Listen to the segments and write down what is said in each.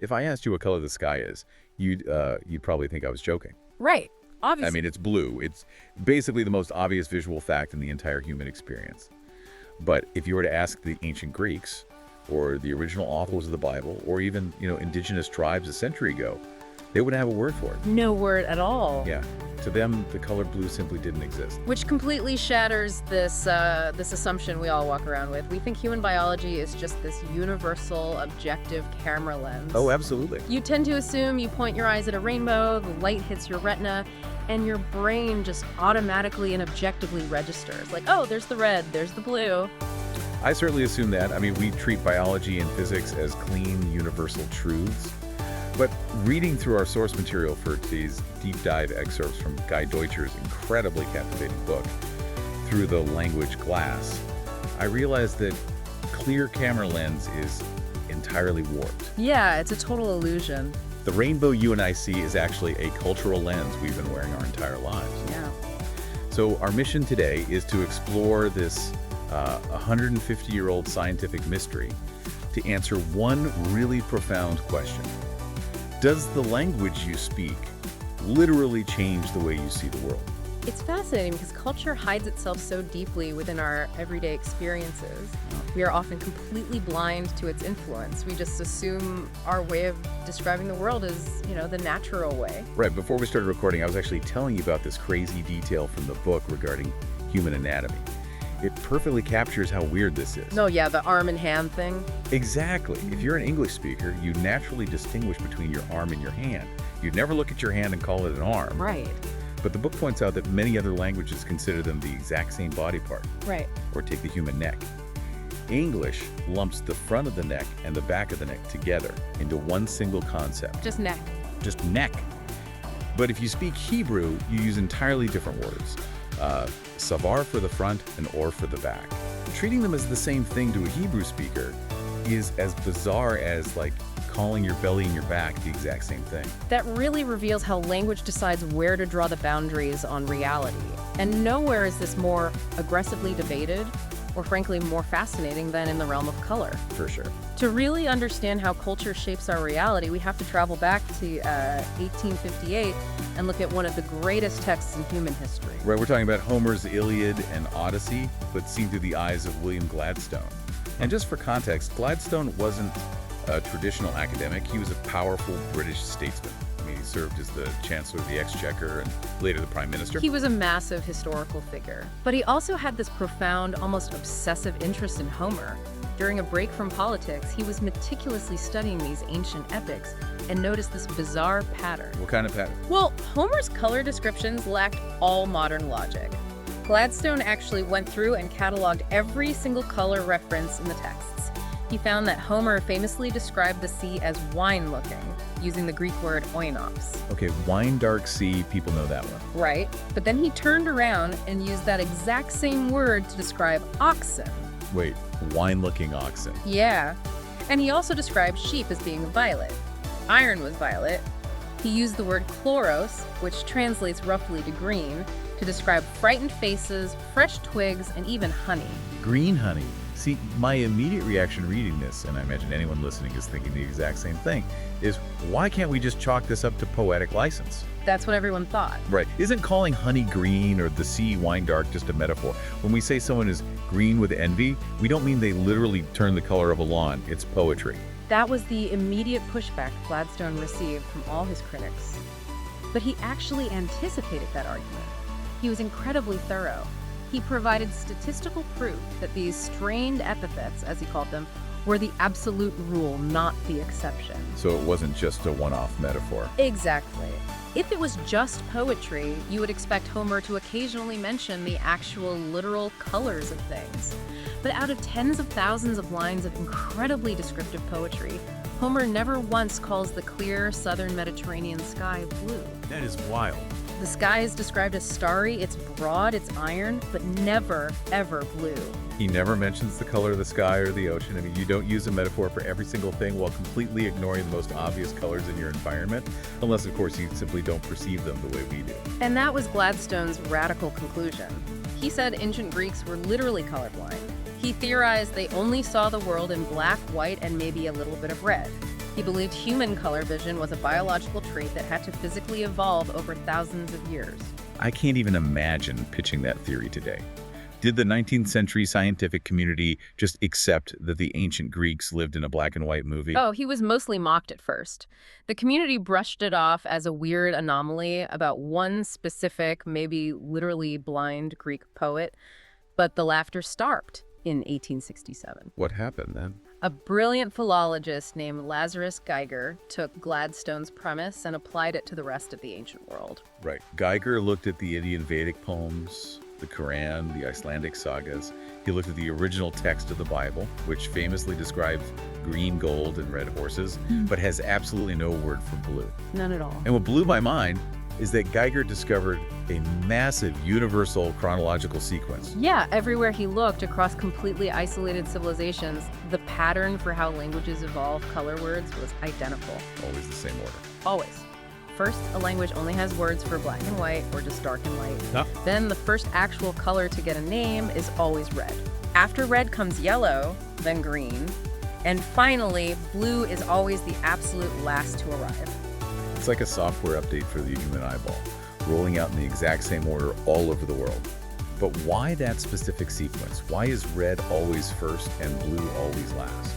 If I asked you what color the sky is, you'd probably think I was joking. Right. Obviously. I mean, it's blue. It's basically the most obvious visual fact in the entire human experience. But if you were to ask the ancient Greeks, or the original authors of the Bible, or even, indigenous tribes a century ago, they wouldn't have a word for it. No word at all. Yeah. To them, the color blue simply didn't exist. Which completely shatters this assumption we all walk around with. We think human biology is just this universal, objective camera lens. Oh, absolutely. You tend to assume you point your eyes at a rainbow, the light hits your retina, and your brain just automatically and objectively registers. Like, oh, there's the red, there's the blue. I certainly assume that. I mean, we treat biology and physics as clean, universal truths. But reading through our source material for today's deep dive excerpts from Guydeutscher's incredibly captivating book, Through the Language Glass, I realized that clear camera lens is entirely warped. Yeah, it's a total illusion. The rainbow you and I see is actually a cultural lens we've been wearing our entire lives. Yeah. So our mission today is to explore this 150-year-old scientific mystery to answer one really profound question. Does the language you speak literally change the way you see the world? It's fascinating because culture hides itself so deeply within our everyday experiences. We are often completely blind to its influence. We just assume our way of describing the world is, the natural way. Right, before we started recording, I was actually telling you about this crazy detail from the book regarding human anatomy. It perfectly captures how weird this is. No, yeah, the arm and hand thing. Exactly. If you're an English speaker, you naturally distinguish between your arm and your hand. You'd never look at your hand and call it an arm. Right. But the book points out that many other languages consider them the exact same body part. Right. Or take the human neck. English lumps the front of the neck and the back of the neck together into one single concept. Just neck. Just neck. But if you speak Hebrew, you use entirely different words. Savar for the front and or for the back. Treating them as the same thing to a Hebrew speaker is as bizarre as, calling your belly and your back the exact same thing. That really reveals how language decides where to draw the boundaries on reality. And nowhere is this more aggressively debated or frankly more fascinating than in the realm of color. For sure. To really understand how culture shapes our reality, we have to travel back to 1858 and look at one of the greatest texts in human history. Right, we're talking about Homer's Iliad and Odyssey, but seen through the eyes of William Gladstone. And just for context, Gladstone wasn't a traditional academic. He was a powerful British statesman. I mean, he served as the Chancellor of the Exchequer and later the Prime Minister. He was a massive historical figure, but he also had this profound, almost obsessive interest in Homer. During a break from politics, he was meticulously studying these ancient epics and noticed this bizarre pattern. What kind of pattern? Well, Homer's color descriptions lacked all modern logic. Gladstone actually went through and cataloged every single color reference in the texts. He found that Homer famously described the sea as wine-looking, using the Greek word oinos. Okay, wine dark sea, people know that one. Right, but then he turned around and used that exact same word to describe oxen. Wait, wine-looking oxen. Yeah, and he also described sheep as being violet. Iron was violet. He used the word chloros, which translates roughly to green, to describe frightened faces, fresh twigs, and even honey. Green honey. See, my immediate reaction reading this, and I imagine anyone listening is thinking the exact same thing, is why can't we just chalk this up to poetic license? That's what everyone thought. Right. Isn't calling honey green or the sea wine dark just a metaphor? When we say someone is green with envy, we don't mean they literally turn the color of a lawn. It's poetry. That was the immediate pushback Gladstone received from all his critics. But he actually anticipated that argument. He was incredibly thorough. He provided statistical proof that these strained epithets, as he called them, were the absolute rule, not the exception. So it wasn't just a one-off metaphor. Exactly. If it was just poetry, you would expect Homer to occasionally mention the actual literal colors of things. But out of tens of thousands of lines of incredibly descriptive poetry, Homer never once calls the clear southern Mediterranean sky blue. That is wild. The sky is described as starry, it's broad, it's iron, but never, ever blue. He never mentions the color of the sky or the ocean. I mean, you don't use a metaphor for every single thing while completely ignoring the most obvious colors in your environment, unless, of course, you simply don't perceive them the way we do. And that was Gladstone's radical conclusion. He said ancient Greeks were literally colorblind. He theorized they only saw the world in black, white, and maybe a little bit of red. He believed human color vision was a biological trait that had to physically evolve over thousands of years. I can't even imagine pitching that theory today. Did the 19th century scientific community just accept that the ancient Greeks lived in a black and white movie? Oh, he was mostly mocked at first. The community brushed it off as a weird anomaly about one specific, maybe literally blind Greek poet, but the laughter stopped in 1867. What happened then? A brilliant philologist named Lazarus Geiger took Gladstone's premise and applied it to the rest of the ancient world. Right. Geiger looked at the Indian Vedic poems, the Quran, the Icelandic sagas. He looked at the original text of the Bible, which famously describes green gold and red horses, but has absolutely no word for blue. None at all. And what blew my mind is that Geiger discovered a massive universal chronological sequence. Yeah, everywhere he looked across completely isolated civilizations, the pattern for how languages evolve color words was identical. Always the same order. Always. First, a language only has words for black and white or just dark and light. Huh? Then the first actual color to get a name is always red. After red comes yellow, then green, and finally, blue is always the absolute last to arrive. It's like a software update for the human eyeball, rolling out in the exact same order all over the world. But why that specific sequence? Why is red always first and blue always last?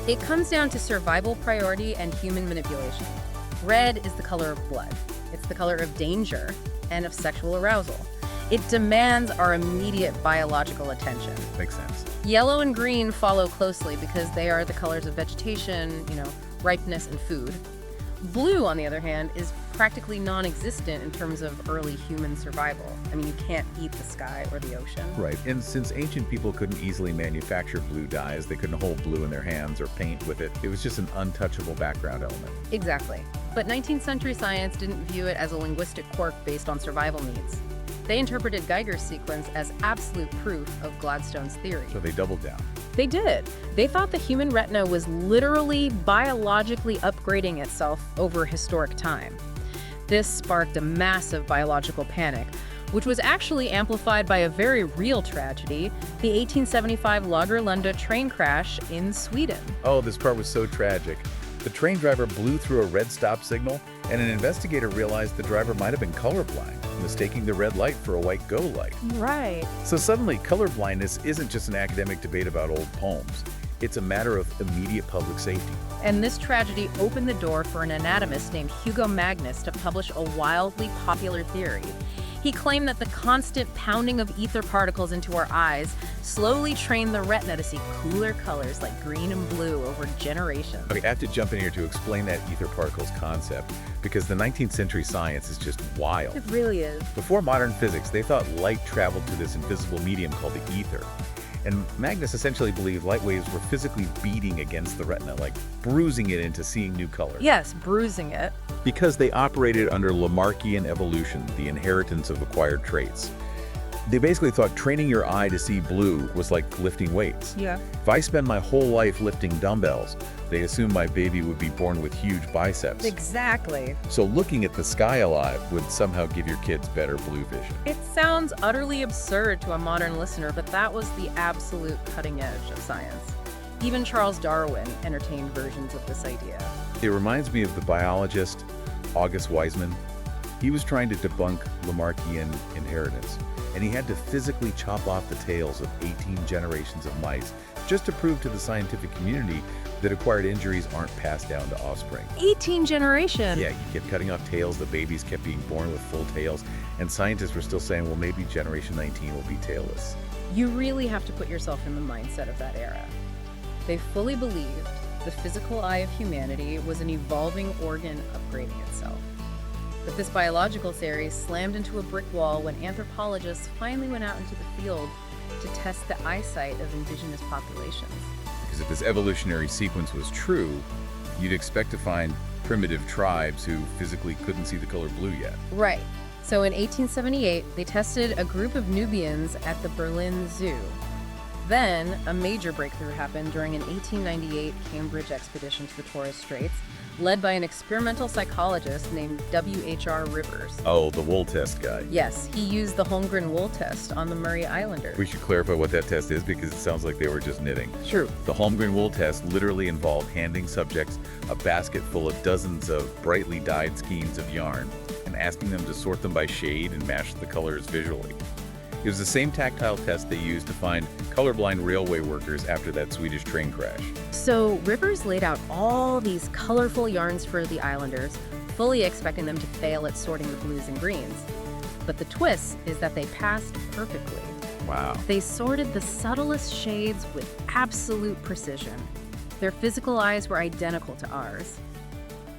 It comes down to survival priority and human manipulation. Red is the color of blood. It's the color of danger and of sexual arousal. It demands our immediate biological attention. Makes sense. Yellow and green follow closely because they are the colors of vegetation, ripeness and food. Blue, on the other hand, is practically non-existent in terms of early human survival. I mean, you can't eat the sky or the ocean. Right, and since ancient people couldn't easily manufacture blue dyes, they couldn't hold blue in their hands or paint with it. It was just an untouchable background element. Exactly. But 19th century science didn't view it as a linguistic quirk based on survival needs. They interpreted Geiger's sequence as absolute proof of Gladstone's theory. So they doubled down. They did. They thought the human retina was literally biologically upgrading itself over historic time. This sparked a massive biological panic, which was actually amplified by a very real tragedy, the 1875 Lagerlunda train crash in Sweden. Oh, this part was so tragic. The train driver blew through a red stop signal, and an investigator realized the driver might have been colorblind, mistaking the red light for a white go light. Right. So suddenly, colorblindness isn't just an academic debate about old poems. It's a matter of immediate public safety. And this tragedy opened the door for an anatomist named Hugo Magnus to publish a wildly popular theory. He claimed that the constant pounding of ether particles into our eyes slowly trained the retina to see cooler colors like green and blue over generations. Okay, I have to jump in here to explain that ether particles concept, because the 19th century science is just wild. It really is. Before modern physics, they thought light traveled through this invisible medium called the ether. And Magnus essentially believed light waves were physically beating against the retina, like bruising it into seeing new colors. Yes, bruising it. Because they operated under Lamarckian evolution, the inheritance of acquired traits. They basically thought training your eye to see blue was like lifting weights. Yeah. If I spend my whole life lifting dumbbells, they assume my baby would be born with huge biceps. Exactly. So looking at the sky alive would somehow give your kids better blue vision. It sounds utterly absurd to a modern listener, but that was the absolute cutting edge of science. Even Charles Darwin entertained versions of this idea. It reminds me of the biologist August Weismann. He was trying to debunk Lamarckian inheritance, and he had to physically chop off the tails of 18 generations of mice just to prove to the scientific community that acquired injuries aren't passed down to offspring. 18 generations? Yeah, he kept cutting off tails, the babies kept being born with full tails, and scientists were still saying, well, maybe generation 19 will be tailless. You really have to put yourself in the mindset of that era. They fully believed the physical eye of humanity was an evolving organ upgrading itself. But this biological theory slammed into a brick wall when anthropologists finally went out into the field to test the eyesight of indigenous populations. Because if this evolutionary sequence was true, you'd expect to find primitive tribes who physically couldn't see the color blue yet. Right. So in 1878, they tested a group of Nubians at the Berlin Zoo. Then, a major breakthrough happened during an 1898 Cambridge expedition to the Torres Straits. led by an experimental psychologist named W.H.R. Rivers. Oh, the wool test guy. Yes, he used the Holmgren wool test on the Murray Islanders. We should clarify what that test is because it sounds like they were just knitting. True. The Holmgren wool test literally involved handing subjects a basket full of dozens of brightly dyed skeins of yarn and asking them to sort them by shade and match the colors visually. It was the same tactile test they used to find colorblind railway workers after that Swedish train crash. So Rivers laid out all these colorful yarns for the Islanders, fully expecting them to fail at sorting the blues and greens. But the twist is that they passed perfectly. Wow. They sorted the subtlest shades with absolute precision. Their physical eyes were identical to ours.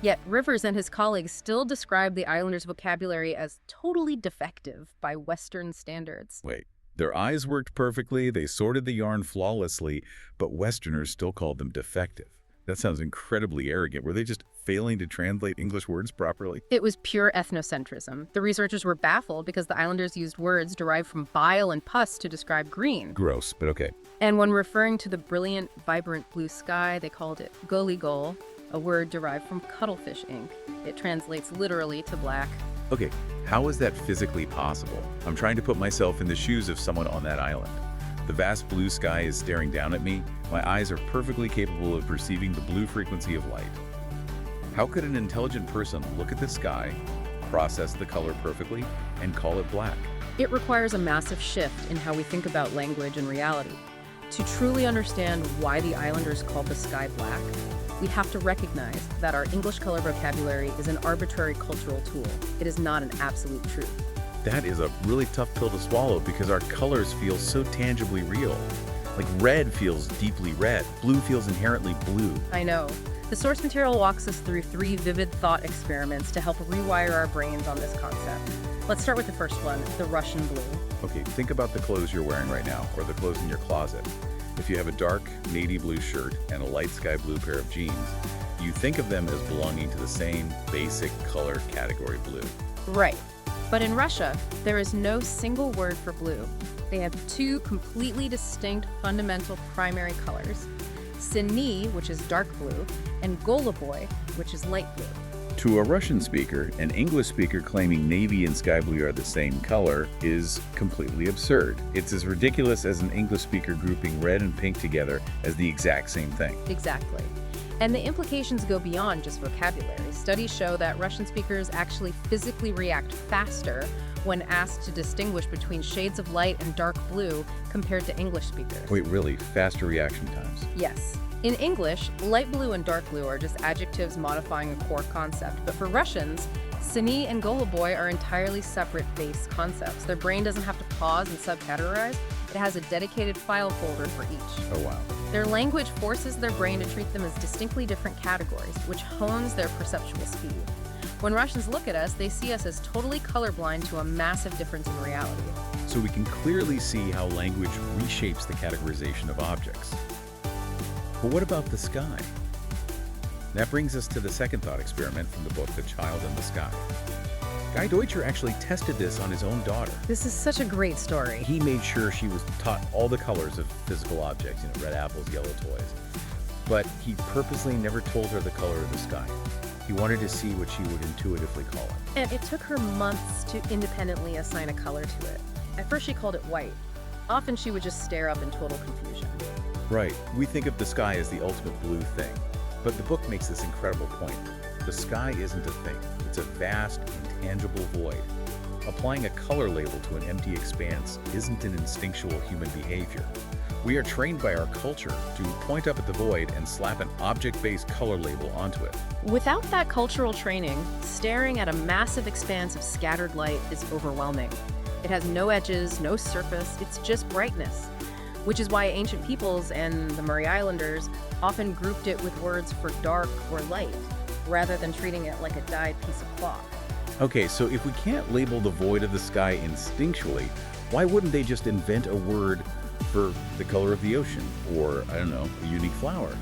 Yet Rivers and his colleagues still describe the Islanders' vocabulary as totally defective by Western standards. Wait, their eyes worked perfectly, they sorted the yarn flawlessly, but Westerners still called them defective. That sounds incredibly arrogant. Were they just failing to translate English words properly? It was pure ethnocentrism. The researchers were baffled because the Islanders used words derived from bile and pus to describe green. Gross, but okay. And when referring to the brilliant, vibrant blue sky, they called it goligol, a word derived from cuttlefish ink. It translates literally to black. Okay, how is that physically possible? I'm trying to put myself in the shoes of someone on that island. The vast blue sky is staring down at me. My eyes are perfectly capable of perceiving the blue frequency of light. How could an intelligent person look at the sky, process the color perfectly, and call it black? It requires a massive shift in how we think about language and reality. To truly understand why the Islanders called the sky black, we have to recognize that our English color vocabulary is an arbitrary cultural tool. It is not an absolute truth. That is a really tough pill to swallow because our colors feel so tangibly real. Like red feels deeply red, blue feels inherently blue. I know. The source material walks us through 3 vivid thought experiments to help rewire our brains on this concept. Let's start with the first one, the Russian blue. Okay, think about the clothes you're wearing right now, or the clothes in your closet. If you have a dark navy blue shirt and a light sky blue pair of jeans, you think of them as belonging to the same basic color category blue. Right. But in Russia, there is no single word for blue. They have 2 completely distinct fundamental primary colors, sini, which is dark blue, and goluboy, which is light blue. To a Russian speaker, an English speaker claiming navy and sky blue are the same color is completely absurd. It's as ridiculous as an English speaker grouping red and pink together as the exact same thing. Exactly. And the implications go beyond just vocabulary. Studies show that Russian speakers actually physically react faster when asked to distinguish between shades of light and dark blue compared to English speakers. Wait, really? Faster reaction times? Yes. In English, light blue and dark blue are just adjectives modifying a core concept, but for Russians, sini and goluboy are entirely separate base concepts. Their brain doesn't have to pause and subcategorize. It has a dedicated file folder for each. Oh, wow. Their language forces their brain to treat them as distinctly different categories, which hones their perceptual speed. When Russians look at us, they see us as totally colorblind to a massive difference in reality. So we can clearly see how language reshapes the categorization of objects. But what about the sky? That brings us to the second thought experiment from the book, The Child in the Sky. Guydeutscher actually tested this on his own daughter. This is such a great story. He made sure she was taught all the colors of physical objects, red apples, yellow toys. But he purposely never told her the color of the sky. He wanted to see what she would intuitively call it. And it took her months to independently assign a color to it. At first she called it white. Often she would just stare up in total confusion. Right. We think of the sky as the ultimate blue thing. But the book makes this incredible point. The sky isn't a thing. It's a vast, intangible void. Applying a color label to an empty expanse isn't an instinctual human behavior. We are trained by our culture to point up at the void and slap an object-based color label onto it. Without that cultural training, staring at a massive expanse of scattered light is overwhelming. It has no edges, no surface, it's just brightness. Which is why ancient peoples and the Murray Islanders often grouped it with words for dark or light, rather than treating it like a dyed piece of cloth. Okay, so if we can't label the void of the sky instinctually, why wouldn't they just invent a word for the color of the ocean, or, I don't know, a unique flower?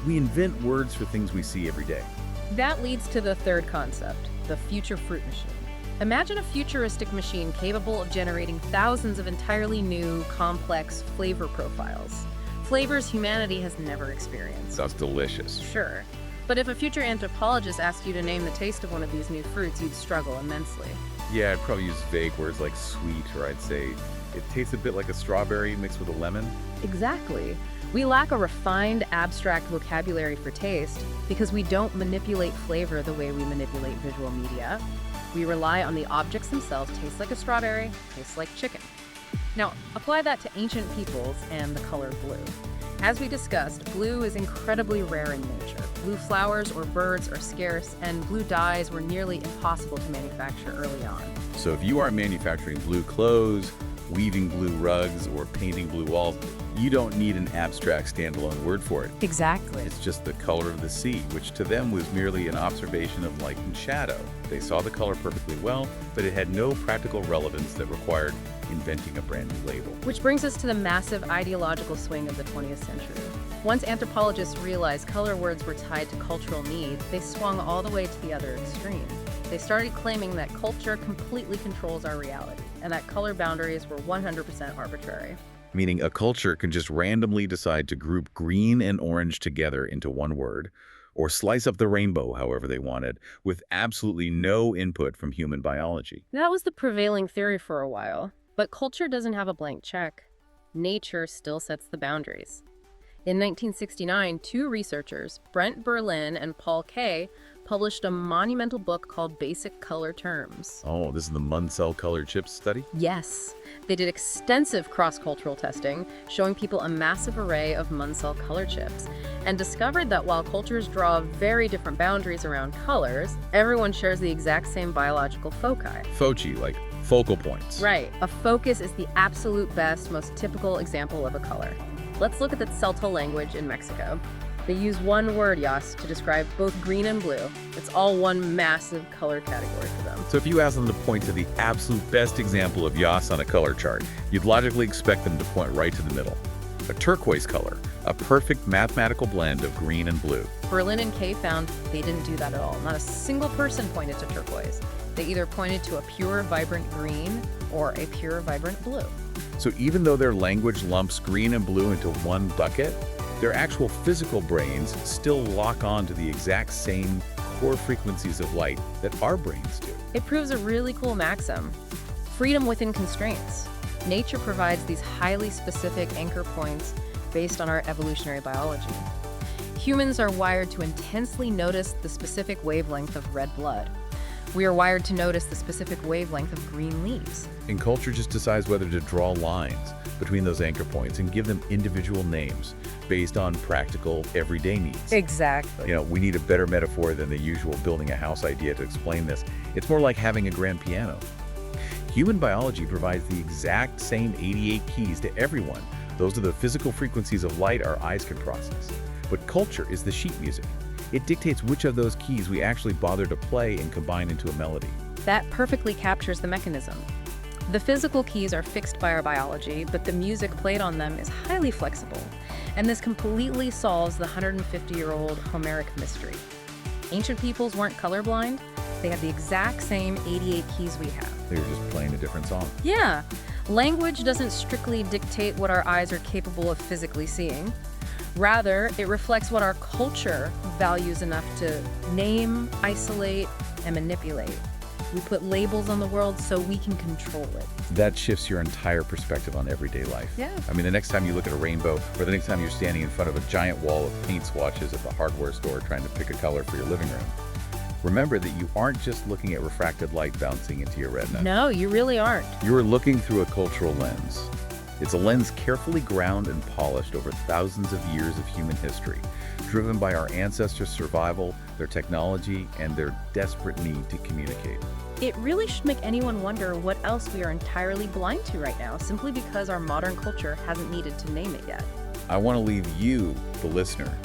We invent words for things we see every day. That leads to the third concept, the future fruit machine. Imagine a futuristic machine capable of generating thousands of entirely new, complex flavor profiles. Flavors humanity has never experienced. Sounds delicious. Sure. But if a future anthropologist asked you to name the taste of one of these new fruits, you'd struggle immensely. Yeah, I'd probably use vague words like sweet, or I'd say it tastes a bit like a strawberry mixed with a lemon. Exactly. We lack a refined, abstract vocabulary for taste because we don't manipulate flavor the way we manipulate visual media. We rely on the objects themselves. Tastes like a strawberry, tastes like chicken. Now, apply that to ancient peoples and the color blue. As we discussed, blue is incredibly rare in nature. Blue flowers or birds are scarce, and blue dyes were nearly impossible to manufacture early on. So if you aren't manufacturing blue clothes, weaving blue rugs, or painting blue walls, you don't need an abstract standalone word for it. Exactly. It's just the color of the sea, which to them was merely an observation of light and shadow. They saw the color perfectly well, but it had no practical relevance that required inventing a brand new label. Which brings us to the massive ideological swing of the 20th century. Once anthropologists realized color words were tied to cultural needs, they swung all the way to the other extreme. They started claiming that culture completely controls our reality, and that color boundaries were 100% arbitrary. Meaning a culture can just randomly decide to group green and orange together into one word, or slice up the rainbow however they wanted, with absolutely no input from human biology. That was the prevailing theory for a while, but culture doesn't have a blank check. Nature still sets the boundaries. In 1969, two researchers, Brent Berlin and Paul Kay, published a monumental book called Basic Color Terms. Oh, this is the Munsell color chips study? Yes. They did extensive cross-cultural testing, showing people a massive array of Munsell color chips, and discovered that while cultures draw very different boundaries around colors, everyone shares the exact same biological foci. Foci, like focal points. Right. A focus is the absolute best, most typical example of a color. Let's look at the Celta language in Mexico. They use one word, Yas, to describe both green and blue. It's all one massive color category for them. So if you ask them to point to the absolute best example of Yas on a color chart, you'd logically expect them to point right to the middle. A turquoise color, a perfect mathematical blend of green and blue. Berlin and Kay found they didn't do that at all. Not a single person pointed to turquoise. They either pointed to a pure, vibrant green or a pure, vibrant blue. So even though their language lumps green and blue into one bucket, their actual physical brains still lock on to the exact same core frequencies of light that our brains do. It proves a really cool maxim: freedom within constraints. Nature provides these highly specific anchor points based on our evolutionary biology. Humans are wired to intensely notice the specific wavelength of red blood. We are wired to notice the specific wavelength of green leaves. And culture just decides whether to draw lines between those anchor points and give them individual names based on practical, everyday needs. Exactly. You know, we need a better metaphor than the usual building a house idea to explain this. It's more like having a grand piano. Human biology provides the exact same 88 keys to everyone. Those are the physical frequencies of light our eyes can process. But culture is the sheet music. It dictates which of those keys we actually bother to play and combine into a melody. That perfectly captures the mechanism. The physical keys are fixed by our biology, but the music played on them is highly flexible. And this completely solves the 150-year-old Homeric mystery. Ancient peoples weren't colorblind. They had the exact same 88 keys we have. They were just playing a different song. Yeah. Language doesn't strictly dictate what our eyes are capable of physically seeing. Rather, it reflects what our culture values enough to name, isolate, and manipulate. We put labels on the world so we can control it. That shifts your entire perspective on everyday life. Yeah. I mean, the next time you look at a rainbow, or the next time you're standing in front of a giant wall of paint swatches at the hardware store trying to pick a color for your living room, remember that you aren't just looking at refracted light bouncing into your retina. No, you really aren't. You're looking through a cultural lens. It's a lens carefully ground and polished over thousands of years of human history, driven by our ancestors' survival, their technology, and their desperate need to communicate. It really should make anyone wonder what else we are entirely blind to right now, simply because our modern culture hasn't needed to name it yet. I want to leave you, the listener,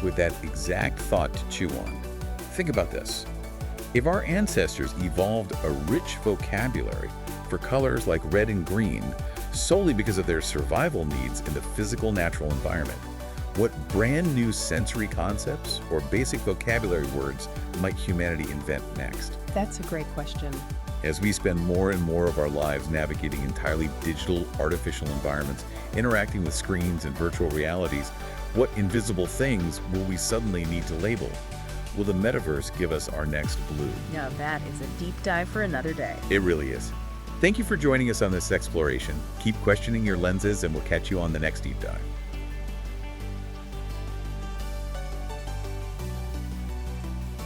with that exact thought to chew on. Think about this. If our ancestors evolved a rich vocabulary for colors like red and green solely because of their survival needs in the physical natural environment, what brand new sensory concepts or basic vocabulary words might humanity invent next? That's a great question. As we spend more and more of our lives navigating entirely digital, artificial environments, interacting with screens and virtual realities, what invisible things will we suddenly need to label? Will the metaverse give us our next blue? Now that is a deep dive for another day. It really is. Thank you for joining us on this exploration. Keep questioning your lenses, and we'll catch you on the next deep dive.